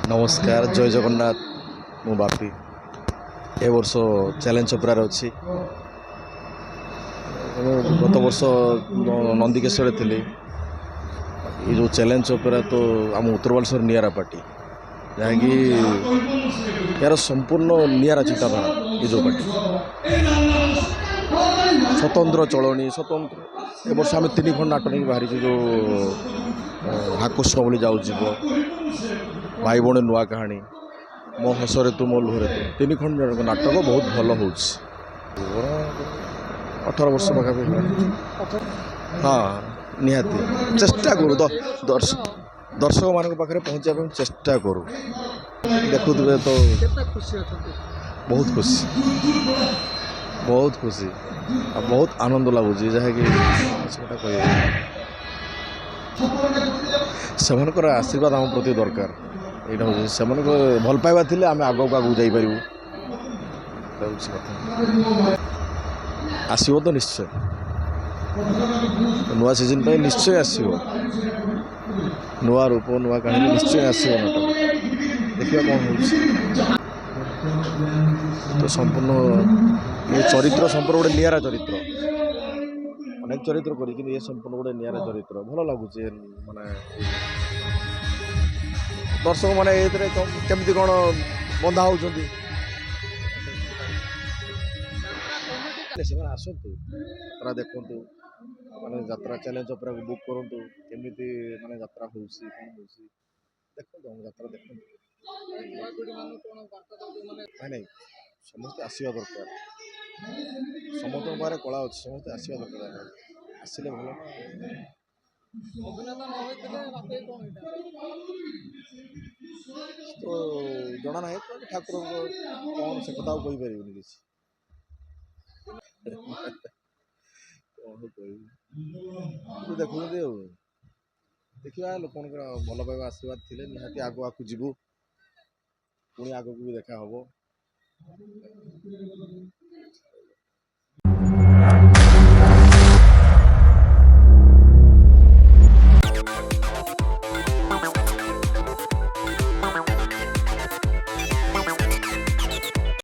नमस्कार जय जगन्नाथ मु बापी ए वर्ष चैलेंज ओपेरार अच्छी गत वर्ष नंदिकेश्वर थी ये जो चैलेंज ओपेरा तो आम उत्तर बालेश्वर निरा पार्टी जहाँकि यार संपूर्ण निरा चिंताधारा ये जो पार्टी स्वतंत्र चलनी स्वतंत्र ए वर्ष आम 3 खंड नाटक नहीं बाहरी जो हाकृष्ण बोली जाऊँ भाई भौणी नुआ कहानी मो हसरे तू मो लुहरे तू 3 खंड नाटक बहुत भल हो 18 वर्ष पाखा हाँ निहाती चेष्टा करूँ दर्शक मान पाखे पहुँचा चेष्टा करूँ देखुए तो बहुत खुशी आ बहुत आनंद लगुच जहाँकि से आशीर्वाद आम प्रति दरकार यहाँ हूँ से भल पाइबा थे आम आग आगू जापर आसो तो निश्चय नुआ सीजन पर निश्चय आसो नुआ रूप नुआ कहानी निश्चय आसो नाटक देखिए कौन हो तो संपूर्ण ये चरित्र संपूर्ण गोटे निरा चरित्र अनेक चरित्र कर ये संपूर्ण गोटे निरा चरित्र भल लगुच माने दर्शक मैंने केमती कौन बंधा होती आसतु यात्रा देखु माने यात्रा चैलेंज ओपेरा को बुक करूँ केमी माने यात्रा हो देखो यात्रा देखो नहीं समस्त आसवा दरकार समस्त पाखे कला अच्छे समस्त आसवा दरकार आसिले भल तो जना ना तो ठाकुर कौन से कथा कहीपर किसी देखुं देखा लोक भल पाइबा आशीर्वाद थे निहाती आग आगे जीवु पुणी आग को भी देखा हम